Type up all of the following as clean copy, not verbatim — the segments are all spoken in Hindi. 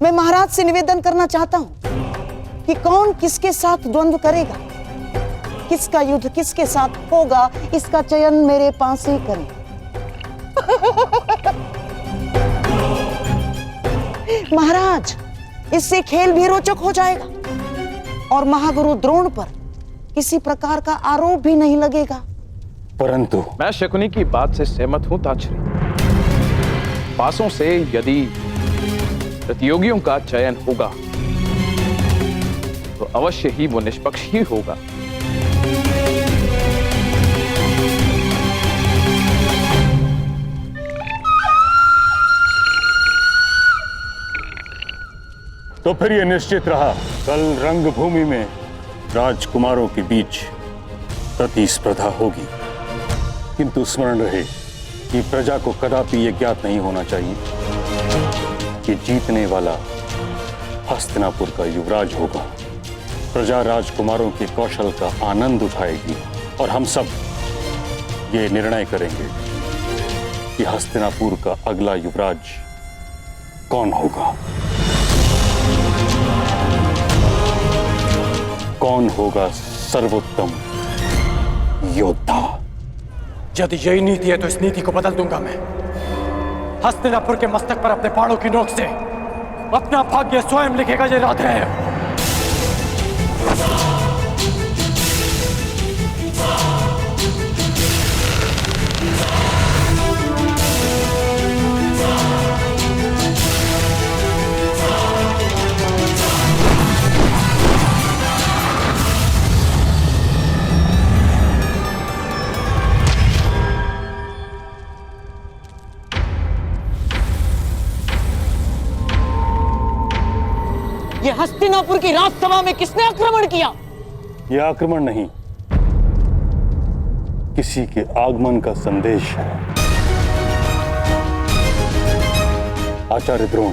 मैं महाराज से निवेदन करना चाहता हूं कि कौन किसके साथ द्वंद्व करेगा, किसका युद्ध किसके साथ होगा, इसका चयन मेरे पास ही करें। महाराज, इससे खेल भी रोचक हो जाएगा और महागुरु द्रोण पर किसी प्रकार का आरोप भी नहीं लगेगा। परंतु मैं शकुनी की बात से सहमत हूं ताछरी। पासों से यदि प्रतियोगियों का चयन होगा तो अवश्य ही वो निष्पक्ष ही होगा। तो फिर यह निश्चित रहा, कल रंगभूमि में राजकुमारों के बीच प्रतिस्पर्धा होगी। किंतु स्मरण रहे कि प्रजा को कदापि यह ज्ञात नहीं होना चाहिए कि जीतने वाला हस्तिनापुर का युवराज होगा। प्रजा राजकुमारों के कौशल का आनंद उठाएगी और हम सब ये निर्णय करेंगे कि हस्तिनापुर का अगला युवराज कौन होगा। कौन होगा सर्वोत्तम योद्धा। यदि यही नीति है तो इस नीति को बदल दूंगा मैं। हस्तिनापुर के मस्तक पर अपने बाणों की नोक से अपना भाग्य स्वयं लिखेगा ये राधेय। ये हस्तिनापुर की राजसभा में किसने आक्रमण किया? यह आक्रमण नहीं, किसी के आगमन का संदेश है। आचार्य द्रोण,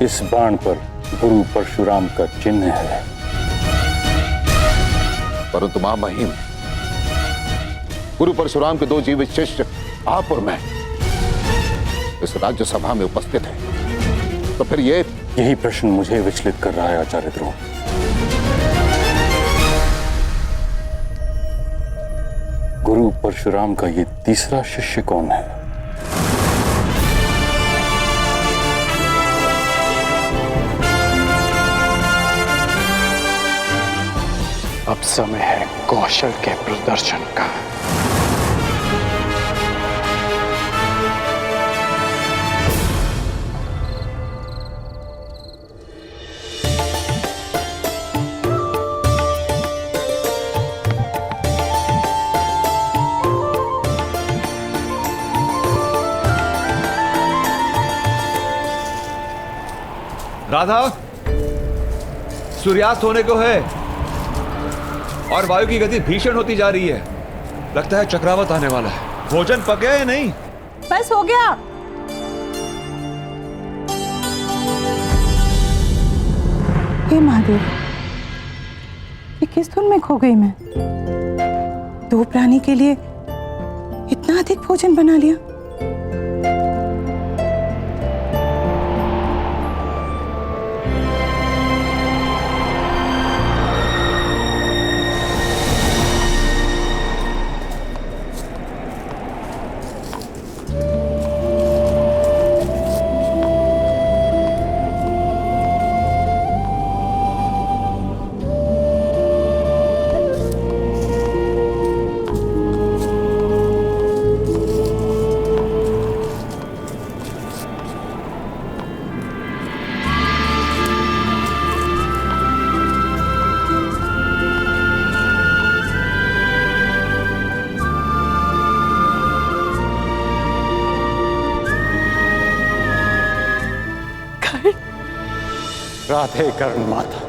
इस बाण पर गुरु परशुराम का चिन्ह है। परंतु महामहिम, गुरु परशुराम के दो जीवित शिष्य आप और मैं इस राज्यसभा में उपस्थित हैं, तो फिर यही प्रश्न मुझे विचलित कर रहा है आचार्य द्रोण। गुरु परशुराम का ये तीसरा शिष्य कौन है? अब समय है कौशल के प्रदर्शन का। राधा, सूर्यास्त होने को है और वायु की गति भीषण होती जा रही है। लगता है चक्रवात आने वाला है। भोजन पक गया या नहीं? बस हो गया। हे महादेव, ये किस धुन में खो गई मैं? दो प्राणी के लिए इतना अधिक भोजन बना लिया। राधे कर्ण माता।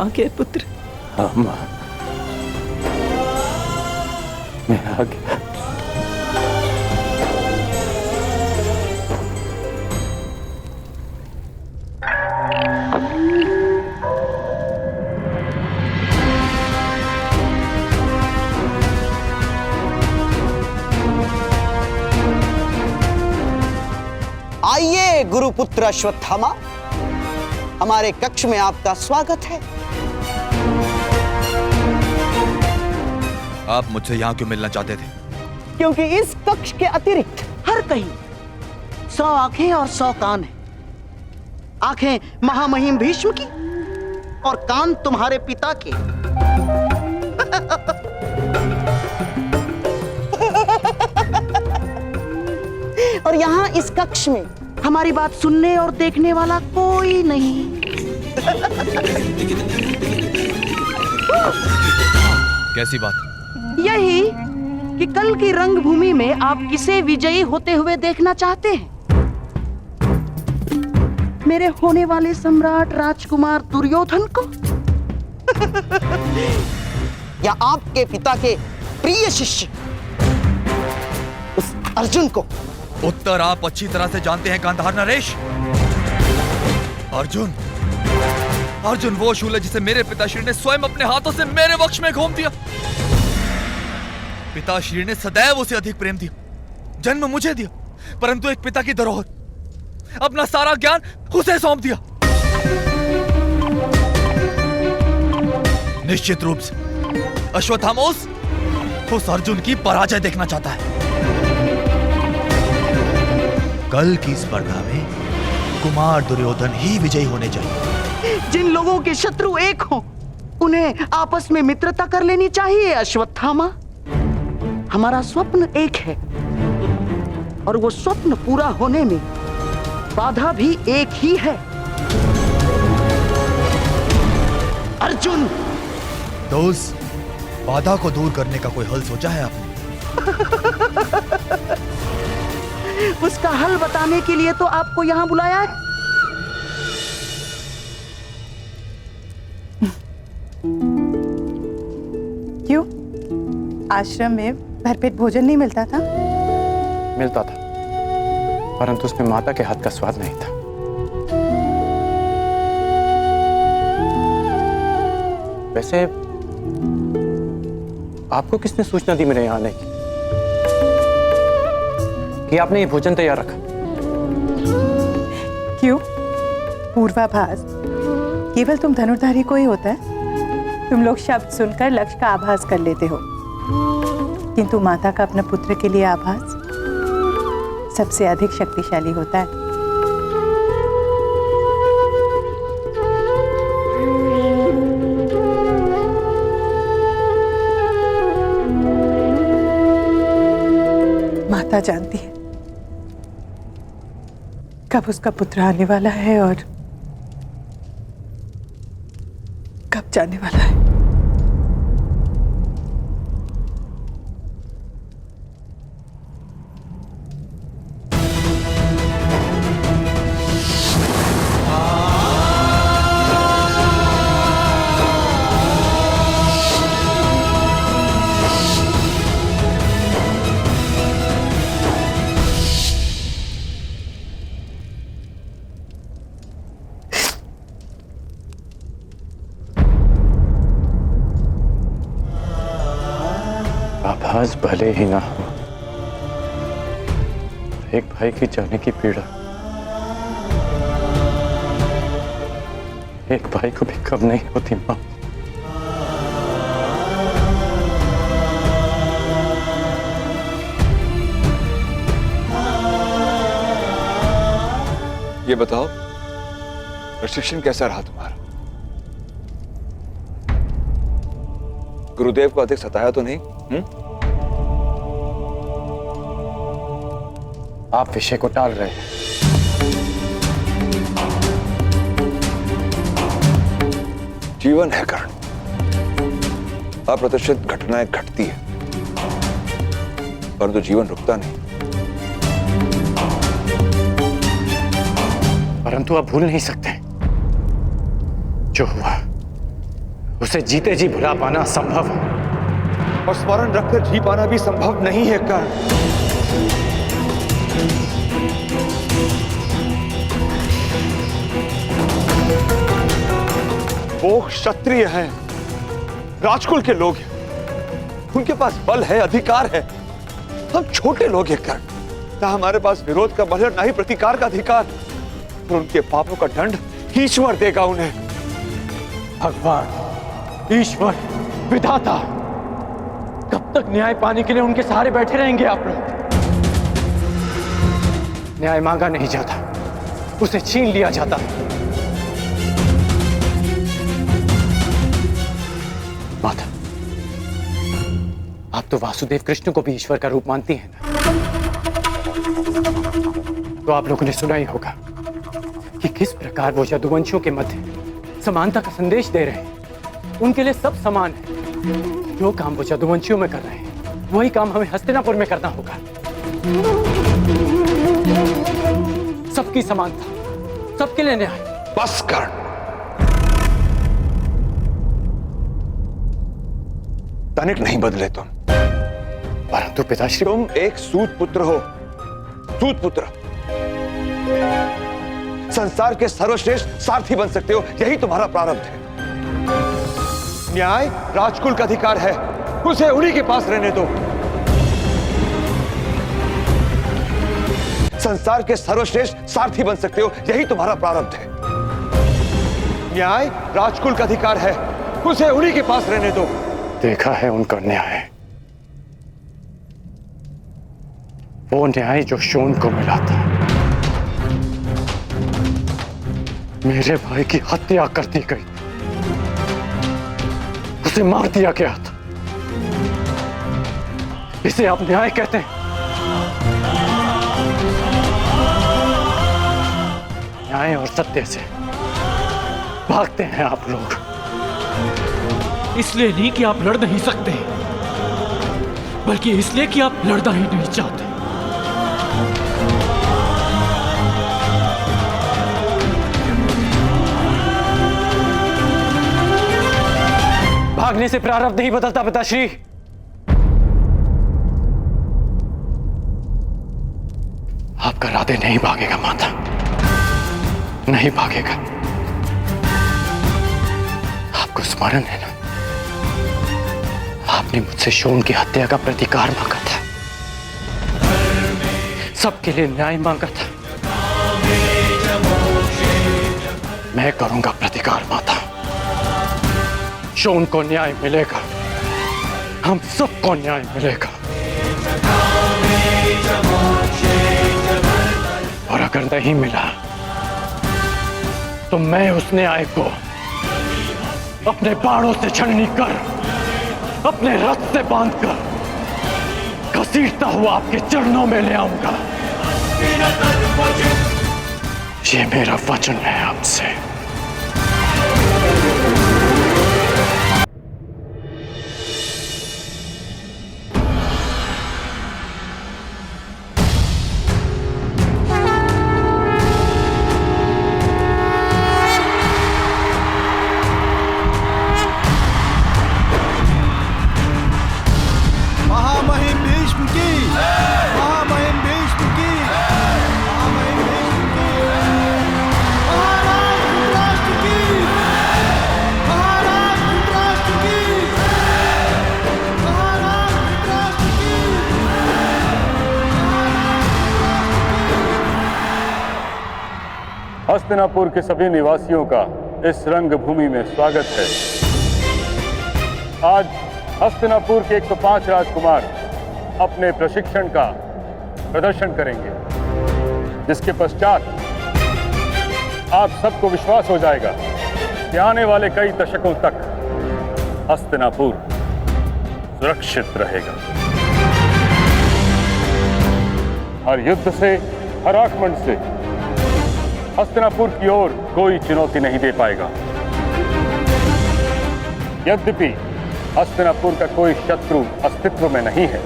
आ गए पुत्र। हाँ माँ, मैं आ गया। आइए गुरुपुत्र अश्वत्थामा, हमारे कक्ष में आपका स्वागत है। आप मुझसे यहाँ क्यों मिलना चाहते थे? क्योंकि इस कक्ष के अतिरिक्त हर कहीं 100 आंखें और 100 कान हैं। आंखें महामहिम भीष्म की और कान तुम्हारे पिता के। और यहाँ इस कक्ष में हमारी बात सुनने और देखने वाला कोई नहीं। कैसी बात? यही कि कल की रंगभूमि में आप किसे विजयी होते हुए देखना चाहते हैं? मेरे होने वाले सम्राट राजकुमार दुर्योधन को या आपके पिता के प्रिय शिष्य उस अर्जुन को? उत्तर आप अच्छी तरह से जानते हैं गांधार नरेश। अर्जुन अर्जुन वो शूल है जिसे मेरे पिताश्री ने स्वयं अपने हाथों से मेरे वक्ष में घोंप दिया। पिताश्री ने सदैव उसे अधिक प्रेम दिया, जन्म मुझे दिया, परंतु एक पिता की धरोहर, अपना सारा ज्ञान उसे सौंप दिया। निश्चित रूप से अश्वत्थामा उस अर्जुन की पराजय देखना चाहता है। कल की स्पर्धा में कुमार दुर्योधन ही विजयी होने चाहिए। जिन लोगों के शत्रु एक हों, उन्हें आपस में मित्रता कर लेनी चाहिए अश्वत्थामा। हमारा स्वप्न एक है और वो स्वप्न पूरा होने में बाधा भी एक ही है। अर्जुन, तो उस बाधा को दूर करने का कोई हल सोचा है आपने? उसका हल बताने के लिए तो आपको यहां बुलाया है। क्यों? आश्रम में भरपेट भोजन नहीं मिलता था? मिलता था, परंतु उसमें माता के हाथ का स्वाद नहीं था। वैसे आपको किसने सूचना दी मेरे यहाँ आने की कि आपने ये भोजन तैयार रखा? क्यों? पूर्वाभास केवल तुम धनुर्धारी को ही होता है। तुम लोग शब्द सुनकर लक्ष्य का आभास कर लेते हो, किंतु माता का अपने पुत्र के लिए आभास सबसे अधिक शक्तिशाली होता है। माता जानती है कब उसका पुत्र आने वाला है और कब जाने वाला है। आभास भले ही ना हो, एक भाई की जाने की पीड़ा एक भाई को भी कम नहीं होती मां। ये बताओ, प्रशिक्षण कैसा रहा तुम्हारा? गुरुदेव को अधिक सताया तो नहीं? आप विषय को टाल रहे हैं। जीवन है कर्ण, अप्रत्याशित घटनाएं घटती है, परंतु जीवन रुकता नहीं। परंतु आप भूल नहीं सकते जो हुआ उसे जीते जी भुला पाना संभव है, और स्मरण रखकर जी पाना भी संभव नहीं है कर्ण। वो क्षत्रिय हैं, राजकुल के लोग हैं, उनके पास बल है, अधिकार है। हम छोटे लोग हैं कर्ण, ना हमारे पास विरोध का बल है, ना ही प्रतिकार का अधिकार। और उनके पापों का दंड ईश्वर देगा उन्हें। भगवान, ईश्वर, विधाता, कब तक न्याय पाने के लिए उनके सहारे बैठे रहेंगे आप लोग? न्याय मांगा नहीं जाता, उसे छीन लिया जाता। माता, आप तो वासुदेव कृष्ण को भी ईश्वर का रूप मानती हैं ना? तो आप लोगों ने सुना ही होगा कि किस प्रकार वो यदुवंशियों के मध्य समानता का संदेश दे रहे हैं। उनके लिए सब समान है। जो काम वो यदुवंशियों में कर रहे हैं, वही काम हमें हस्तिनापुर में करना होगा। सबकी समानता, सबके लिए न्याय। बस कर्ण, तनिक नहीं बदले तुम। परंतु पिताश्री, तुम एक सूत पुत्र हो, सूत पुत्र। संसार के सर्वश्रेष्ठ सारथी बन सकते हो, यही तुम्हारा प्रारब्ध है। न्याय राजकुल का अधिकार है, उसे उन्हीं के पास रहने दो। संसार के सर्वश्रेष्ठ सारथी बन सकते हो, यही तुम्हारा प्रारब्ध है। न्याय राजकुल का अधिकार है, उसे उन्हीं के पास रहने दो। देखा है उनका न्याय, वो न्याय जो शोन को मिला था। मेरे भाई की हत्या कर दी गई, उसे मार दिया गया था। इसे आप न्याय कहते हैं? न्याय और सत्य से भागते हैं आप लोग। इसलिए नहीं कि आप लड़ नहीं सकते, बल्कि इसलिए कि आप लड़ना ही नहीं चाहते। भागने से प्रारब्ध नहीं बदलता पिताश्री। आपका राधे नहीं भागेगा माता, नहीं भागेगा। आपको स्मरण है ना, आपने मुझसे शोन की हत्या का प्रतिकार मांगा था, सबके लिए न्याय मांगा था। मैं करूंगा प्रतिकार माता। शोन को न्याय मिलेगा, हम सबको न्याय मिलेगा। और अगर नहीं मिला तो मैं उस न्याय को अपने बाणों से छलनी कर, अपने रथ से बांधकर घसीटता हुआ आपके चरणों में ले आऊंगा। ये मेरा वचन है आपसे। हस्तिनापुर के सभी निवासियों का इस रंगभूमि में स्वागत है। आज हस्तिनापुर के 105 राजकुमार अपने प्रशिक्षण का प्रदर्शन करेंगे, जिसके पश्चात आप सबको विश्वास हो जाएगा कि आने वाले कई दशकों तक हस्तिनापुर सुरक्षित रहेगा। हर युद्ध से, हर आक्रमण से हस्तिनापुर की ओर कोई चुनौती नहीं दे पाएगा। यद्यपि हस्तिनापुर का कोई शत्रु अस्तित्व में नहीं है,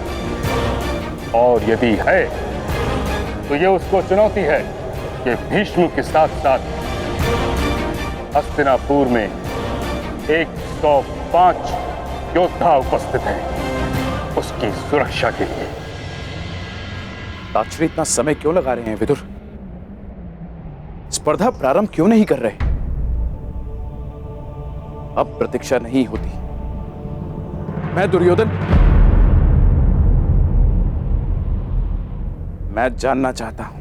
और यदि है तो यह उसको चुनौती है कि भीष्म के साथ साथ हस्तिनापुर में 100 105 योद्धा उपस्थित हैं उसकी सुरक्षा के लिए। ताचरी इतना समय क्यों लगा रहे हैं विदुर? स्पर्धा प्रारंभ क्यों नहीं कर रहे? अब प्रतीक्षा नहीं होती। मैं दुर्योधन, मैं जानना चाहता हूं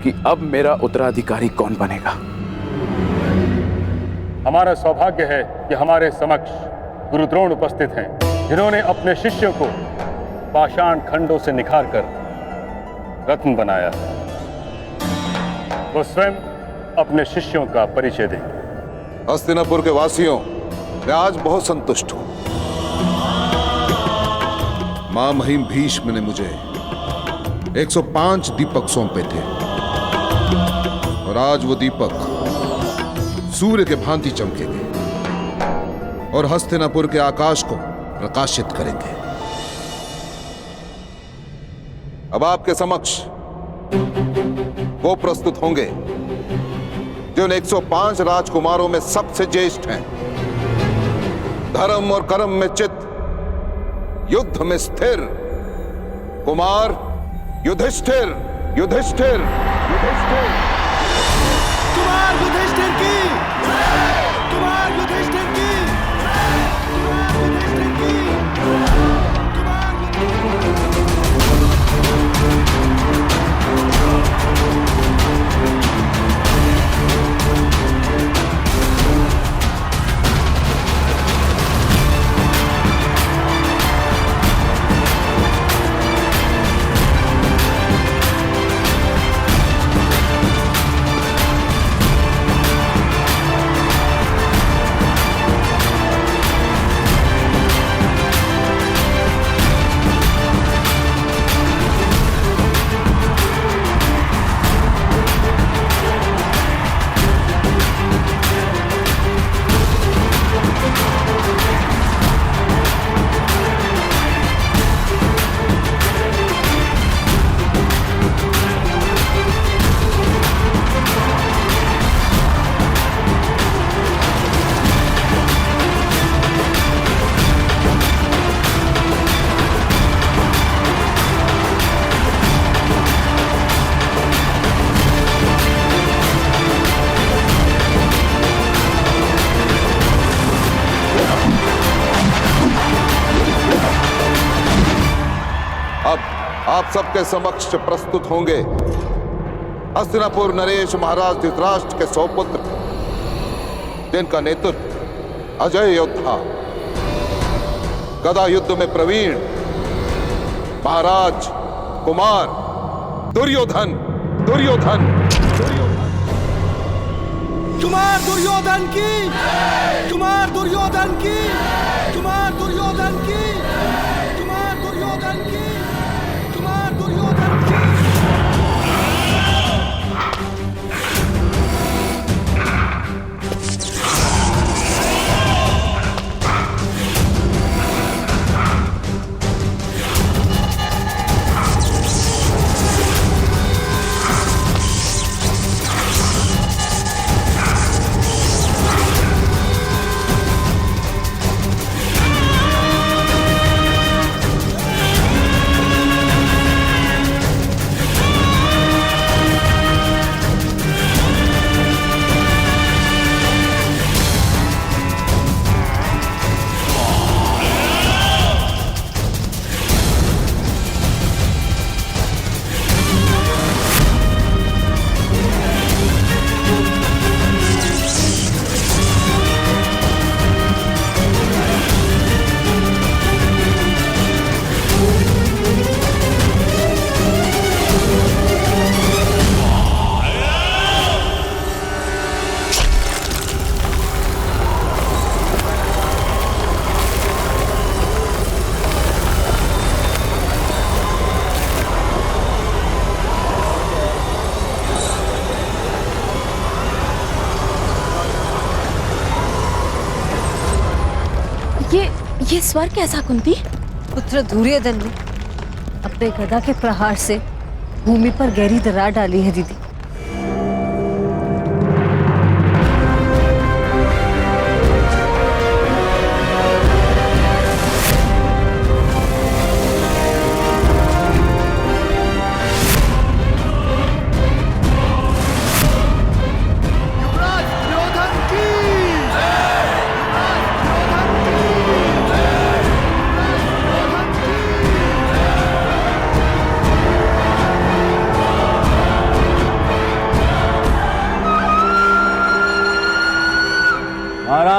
कि अब मेरा उत्तराधिकारी कौन बनेगा। हमारा सौभाग्य है कि हमारे समक्ष गुरु द्रोण उपस्थित हैं, जिन्होंने अपने शिष्यों को पाषाण खंडों से निखारकर रत्न बनाया। वो स्वयं अपने शिष्यों का परिचय दें। हस्तिनापुर के वासियों, मैं आज बहुत संतुष्ट हूं। मां महिम भीष्म ने मुझे 105 दीपक सौंपे थे और आज वो दीपक सूर्य के भांति चमकेंगे और हस्तिनापुर के आकाश को प्रकाशित करेंगे। अब आपके समक्ष वो प्रस्तुत होंगे जो 105 राजकुमारों में सबसे ज्येष्ठ हैं, धर्म और कर्म में चित, युद्ध में स्थिर कुमार युधिष्ठिर। युधिष्ठिर युधिष्ठिर कुमार युधिष्ठिर की, कुमार युधिष्ठिर की, कुमार युधिष्ठिर की, आप सबके समक्ष प्रस्तुत होंगे हस्तिनापुर नरेश महाराज धृतराष्ट्र के सौपुत्र, जिनका नेतृत्व अजय योद्धा, गदा युद्ध में प्रवीण महाराज कुमार दुर्योधन। दुर्योधन कुमार दुर्योधन की, कुमार दुर्योधन की, कुमार दुर्योधन की, कुमार दुर्योधन की, कुमार दुर्योधन की। ये स्वर कैसा कुंती? पुत्र दुर्योधन ने अपने गदा के प्रहार से भूमि पर गहरी दरार डाली है दीदी।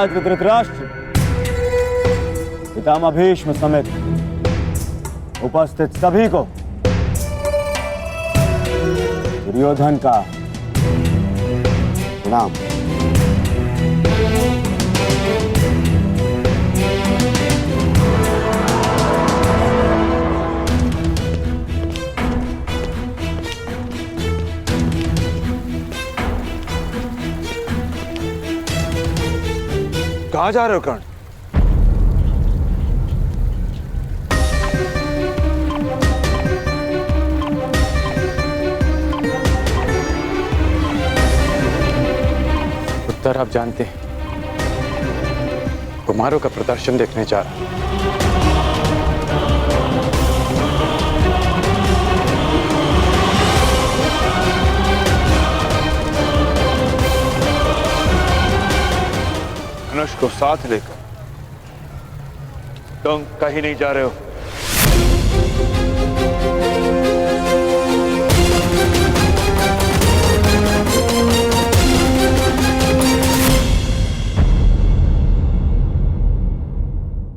महाराज धृतराष्ट्र, पितामह भीष्म समेत उपस्थित सभी को दुर्योधन का प्रणाम। कहां जा रहे हो कर्ण? उत्तर आप जानते हैं, कुमारों का प्रदर्शन देखने जा रहा हूं। धनुष को साथ लेकर तुम कहीं नहीं जा रहे हो।